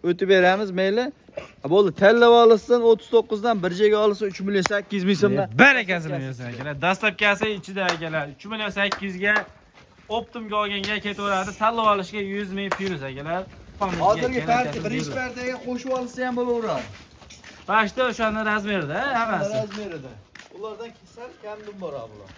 O'tib beramiz mayli. Bo'ldi, tanlab olsin 39dan bir joyga olsa 3 million 800 ming so'mdan. Barakasini bersin akalar. Dastlabkasi ichida akalar 3 million 800 ga Optimga olganga ketaveradi. Tanlab olishga 100 ming plyus akalar. Hozirgi birinchi partiyaga qo'shib olsa ham bo'laveradi. Başta o'shani razmerida, hammasi. Razmerida. Ulardan kesal kamdan bor bular.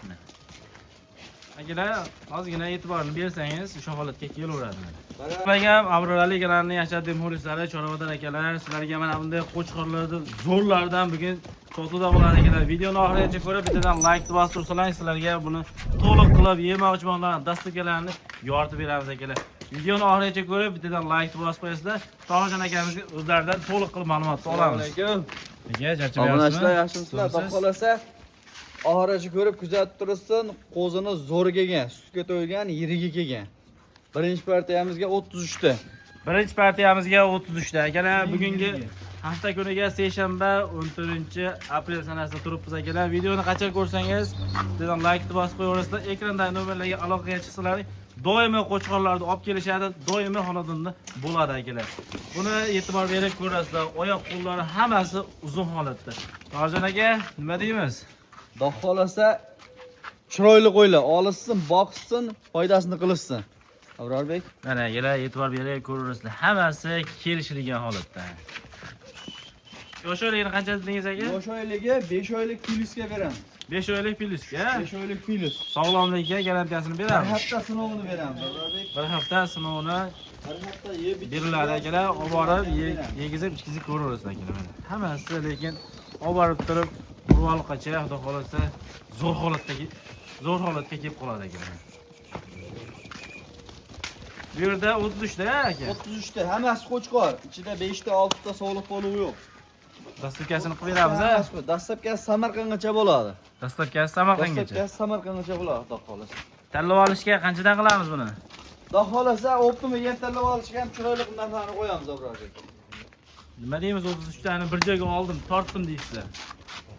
Akalar, ozgina e'tiborni bersangiz, o'sha holatga kelaveradi. Sizlarga Abrorali kanalini yashadib muxlislari, Chorvodan akalar, sizlarga mana bunday qo'chqorlarni zo'rlardan bugun sotuvda bo'ladi akalar. Videoni oxirigacha ko'rib, bittadan like bosib tursalar, sizlarga buni to'liq qilib yemoqchi bo'lgan dasturlarni yoritib beramiz akalar. Videoni oxirigacha ko'rib, bittadan like bosib qo'yasizlar. Tohirjon akamizga o'zlaridan to'liq qilib ma'lumot olamiz. Assalomu alaykum. Nega charchamayapsizmi? Obunachilar yaxshimisizlar? Xohlasa oxirigacha ko'rib kuzatib tursin. Qo'zini zo'r kelgan, sutga to'ygan, yiriga kelgan. Birinchi partiyamizga 33 ta. Birinchi partiyamizga 33 ta. Akalar, bugungi hafta kuniga seshanba 14-aprel sanasida turibmiz akalar. Videoni qachon ko'rsangiz, bittadan like bosib qo'yaverasizlar. Ekrandagi nomerlarga aloqaga chiqsalaring, doimo qo'chqorlarni olib kelishadi, doimo xonadonda bo'ladi akalar. Buni e'tibor berib ko'rasizlar. Oyoq qo'llari hammasi uzun holatda. To'g'ri aka, nima deymiz? Xudo xolasa chiroyli qo'ylar olishsin, boqsin, foydasini qilishsin. Abrorbek, Mana akalar, e'tibor berib ko'rasizlar. Hammasi kelishilgan holatda. Yosh oyligini qancha dedingiz aka? yosh oyligi 5 oylik plyusga beramiz. 5 oylik plyusga. 5 oylik plyus. Sog'lomlikka garantiyasini Bir beramiz. hafta sinovini beramiz, Abrorbek. Bir hafta sinovini Bir hafta yeb beriladi akalar, olib borib yegizib ichkizib ko'raverasizlar akalar. Hammasi lekin olib borib turib urvaliqacha, xudo xolasa zo'r holatga kelib qoladi akalar. Bu yerda 33 ta aka. 33 ta, hammasi qo'chqor. Ichida 5 ta, 6 ta sog'liq poluv yo'q. Dasturkasini qilib beramiz a. Dastlabkasi Samarqandgacha bo'ladi. Dasturkasi Samarqandgacha. Dastlabkasi Samarqandgacha bo'ladi, xudo xolasa. Tanlab olishga qanchadan qilamiz buni? Xudo xolasa Optimga yetalab olishga ham chiroyli narxlarni qo'yamiz, Abrorbek. Nima deymiz, 33 tani bir joyga oldim, tortdim deysizlar.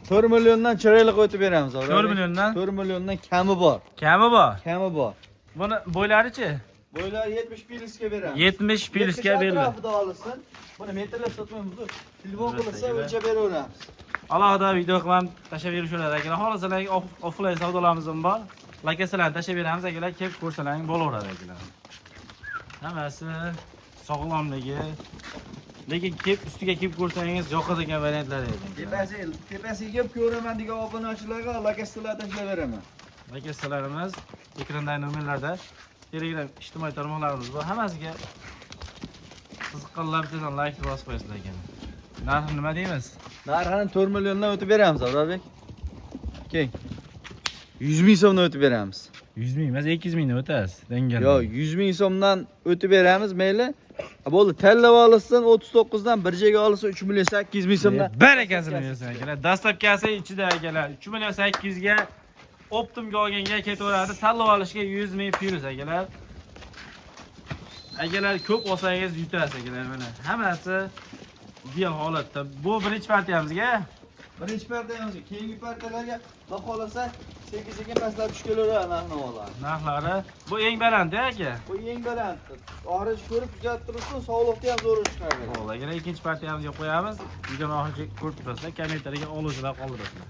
4 milliondan chiroyli qo'yib beramiz, Abrorbek. 4 milliondan? 4 milliondan kami bor. Kami bor? Kami bor. Buni bo'ylarichi? Bo'ylar 70 plyusga beramiz. 70 plyusga beriladi. Atrofida olsin. Buni metrlab sotmaymiz. Telefon qilsa o'lchab beraveramiz. Alohida video qilib tashlab berishadi akalar. Xohlasalar offlayn savdolarimiz ham bor. Lokatsiyalarni tashlab beramiz akalar, kelib ko'rsalaring bo'laveradi akalar. Hammasi sog'lomligi. Lekin kelib ustiga kelib ko'rsangiz yoqadigan variantlar edi. Tepasiga kelib ko'raman degan obunachilarga lokatsiyalar tashlab beraman. Lokatsiyalarimiz ekrandagi nomerlarda, Telegram ijtimoiy tarmoqlarimiz bor. Hammasiga qiziqqanlar bilan like bosib qo'yasizlar ekan. Narxi nima deymiz? Narxini 4 milliondan o'tib beramiz, Abrorbek. Keng. 100 ming so'mdan o'tib beramiz. 100 ming emas, 200 mingdan o'tasiz. Dangal. Yo'q, 100 ming so'mdan o'tib beramiz, mayli. Bo'ldi, tanlab olsin 39dan bir joyga olsa 3 million 800 ming so'mdan. Barakasini bersin akalar. Dastlabkasi ichida akalar 3 million 800 ga Optimga olganga ketaveradi. Tanlab olishga 100 ming plyus akalar. Akalar ko'p olsangiz yutasiz akalar mana. Hammasi ideal holatda. Bu birinchi partiyamizga. Birinchi partiyamizga, keyingi partiyalarga xudo xolasa 8 pastlab tushib kelaveradi narx-navolar. Narxlari bu eng baland aka. Bu eng baland. Oxirigacha ko'rib kuzatib tursin, sog'liqni ham zo'r chiqaradi. Bo'ldi, akalar ikkinchi partiyamizga qo'yamiz. Videoni oxirigacha ko'rib turasizlar, kommentariyaga oluvchilar qoldirasizlar.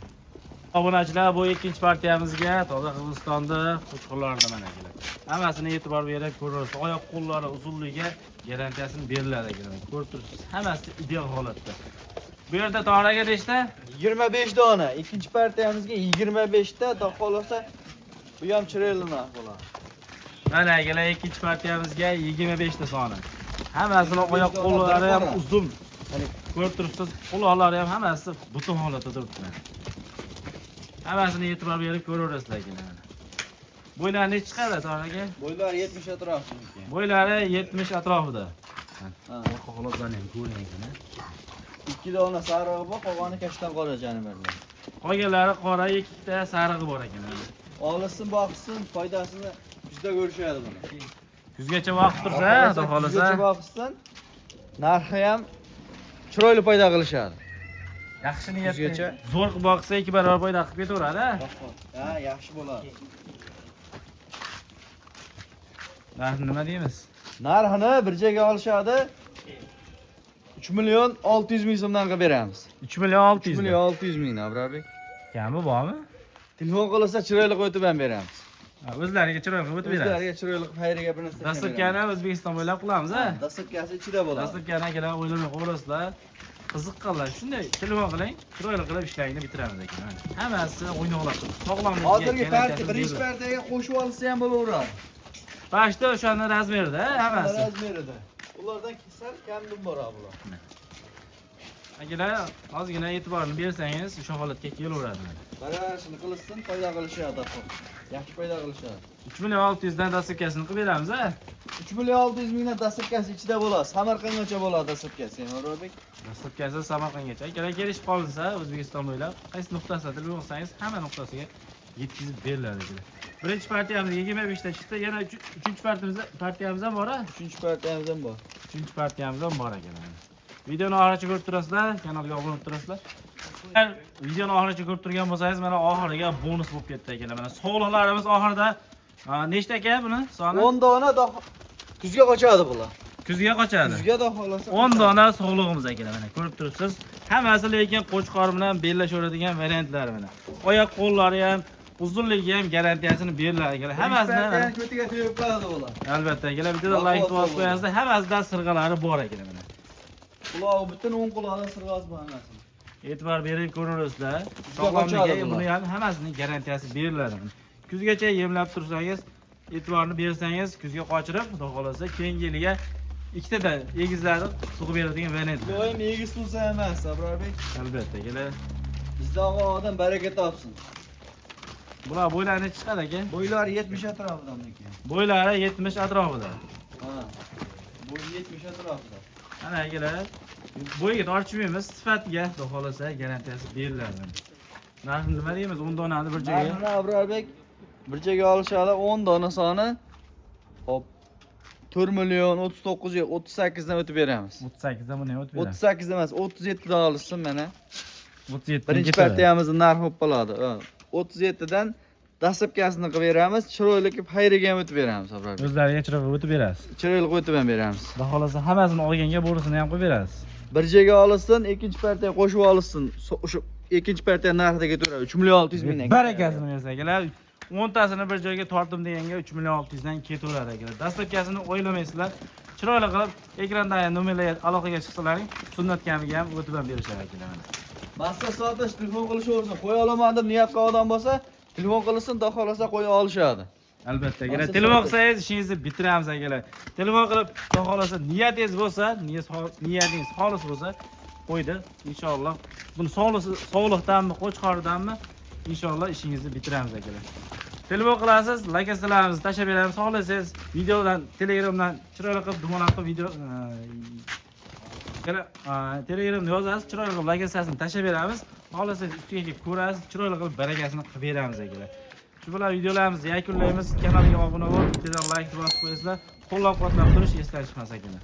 Obunachilar, bu ikkinchi partiyamizga toza Qirg'izistonda qo'chqorlarda mana akalar. Hammasini e'tibor berib ko'rasiz. Oyoq qo'llari uzunligiga garantiyasini beriladi akalar. Ko'rib turibsiz, hammasi ideal holatda. Bu yerda to'g'riga nechta? 25 dona. Ikkinchi partiyamizga 25 ta, xudo xolasa bu ham chiroyli narx bo'ladi. Mana akalar, ikkinchi partiyamizga 25 ta soni. Hammasini oyoq qo'llari ham uzun. Mana ko'rib turibsiz, quloqlari ham hammasi butun holatda turibdi. Hammasini e'tibor berib ko'raverasizlar akalar. Bo'ylari necha chiqadi to'g'riga? Bo'ylari 70 atrofida. Bo'ylari 70 atrofida. Ha, orqa holatlarni ham ko'ring ekan. 2 dona sarig'i bor, qolgani kashtan qora janimarlar. Qolganlari qora, 2 ta sarig'i bor ekan. Olsin, boqsin, foydasini bizda ko'rishadi buni. Kuzgacha vaqt tursa, xudo xolasa. Kuzgacha boqsin. Narxi ham chiroyli foyda qilishadi. Yaxshi niyatga zo'r qilib boqsa 2 barobar foyda qilib ketaveradi. Ha, yaxshi bo'ladi. Narxi nima deymiz? Narxini bir joyga olishadi. 3 milyon 600 ming so'mdan qilib beramiz. 3 million 600. 3 milyon 600 ming Abrarbek. Kami bormi? Telefon qilsa chiroyli qo'yib ham beramiz. O'zlariga chiroyli qilib o'tib berasiz. O'zlariga chiroyli qilib xayriga bir narsa. Dasturkani O'zbekiston bo'ylab qilamiz, ha? Dasturkasi ichida bo'ladi. Dasturkani akalar o'ylamay qo'yasizlar. Qiziqqanlar shunday telefon qiling, chiroyli qilib ishlaringni bitiramiz ekan. Hammasi o'ynoqlab. Sog'lomlikka. Hozirgi birinchi partiyaga qo'shib olsa ham bo'laveradi. Bashda o'shani razmerida, hammasi. Razmerida. Ulardan kesal kamdan boradi bular. Akalar, ozgina e'tiborni bersangiz, o'sha holatga kelaveradi. Mana shuni qilsin, foyda qilishadi. Yaxshi foyda qilishadi. 3 million 600 dan dasturkasini qilib beramiz, ha? 3 milyon 600 mingdan dasturkasi ichida bo'ladi. Samarqandgacha bo'ladi dasturkasi. Murodbek. Dasturkasi Samarqandgacha. Akalar kelishib qolinsa, O'zbekiston bo'ylab qaysi nuqtasida telefon qilsangiz, hamma nuqtasiga yetkazib beriladi. Birinchi partiyamiz 25 ta chiqdi. Yana 3-chi partiyamiz ham bor, ha? 3-chi partiyamiz ham bor. 3-chi partiyamiz ham bor ekan. Videoni oxirigacha ko'rib turasizlar, kanalga obuna bo'lib turasizlar. Agar videoni oxirigacha ko'rib turgan bo'lsangiz, mana oxiriga bonus bo'lib ketdi ekan. Mana sovg'alarimiz oxirida nechta ekan buni soni? 10 dona kuzga qochadi bular. Kuzga qochadi. Kuzga da xolasa 10 dona sog'lig'imiz ekan mana ko'rib turibsiz. Hammasi lekin qo'chqor bilan bellashaveradigan variantlar mana. Oyoq qo'llari ham, uzunligi ham garantiyasini beriladi ekan. Hammasini ko'tiga to'yib qoladi bular. Albatta, akalar bitta like bosib qo'yasizlar. Hammasida sirg'alari bor ekan mana. Quloq butun o'ng quloqda sirg'asi bor hammasini. E'tibor berib ko'raverasizlar. Sog'lomligi buni ham hammasining garantiyasi beriladi. Kuzgacha yemlab tursangiz, e'tiborni bersangiz, kuzga qochirib, xudo xolasa keyingi yiliga ikkita egizlarni sug'ib beradigan variant. Doim egiz tursa emas, Abrarbek. Albatta, akalar. Bizda odam baraka topsin. Bular bo'ylari necha chiqadi aka? Bo'ylari 70 atrofida ekan. Bo'ylari 70 atrofida. Ha. Bo'y 70 atrofida. Ana akalar, bo'yiga tortishmaymiz, sifatiga xudo xolasa garantiyasi beriladi. Narxni nima deymiz? 10 donani bir joyga. Mana Abrarbek bir joyga olishadi 10 dona soni. Hop. 4 milyon 39 38 dan o'tib beramiz. 38 dan buni o'tib beramiz. 38 emas, 37 dan olsin mana. 37 Birinchi partiyamizning narxi bo'lib qoladi. 37 dan dasturkasini qilib beramiz, chiroyli qilib xayriga ham o'tib beramiz, Abrarbek. O'zlariga chiroyli o'tib berasiz. Chiroyli qo'yib ham beramiz. Xudo xolasa hammasini olganga bo'risini ham qo'yib berasiz. Bir joyga olinsin, ikkinchi partiya qo'shib olinsin. O'sha ikkinchi partiya narxida ketaveradi. 3 million 600 mingdan. Barakasini bersa akalar, 10 tasini bir joyga tortdim deganga 3 million 600 dan ketaveradi akalar. Dasturkasini o'ylamaysizlar. Chiroyli qilib ekrandagi nomerlarga aloqaga chiqsalaring, sunnat kamiga ham o'tib ham berishadi akalar. Massa sotish, telefon qilishaversin. Qo'ya olaman deb niyat qilgan odam bo'lsa, telefon qilsin, xudo xolasa qo'ya olishadi. Albatta, akalar. Telefon qilsangiz ishingizni bitiramiz akalar. Telefon qilib, xudo xolasa niyatingiz bo'lsa, niyatingiz xolis bo'lsa, qo'ydi. Inshaalloh buni sog'liqdanmi, qo'chqordanmi, inshaalloh ishingizni bitiramiz akalar. Telefon qilasiz, lakasalarimizni tashlab beramiz. Xohlasangiz videodan, Telegramdan chiroyli qilib dumalab qilib video Telegramda yozasiz, chiroyli qilib lakasasini tashlab beramiz. Xohlasangiz ustiga kelib ko'rasiz, chiroyli qilib barakasini qilib beramiz akalar. Shu bilan videolarimizni yakunlaymiz. Kanalga obuna bo'lib, tezroq like bosib qo'yasizlar. Qo'llab-quvvatlab turish esdan chiqmas akalar.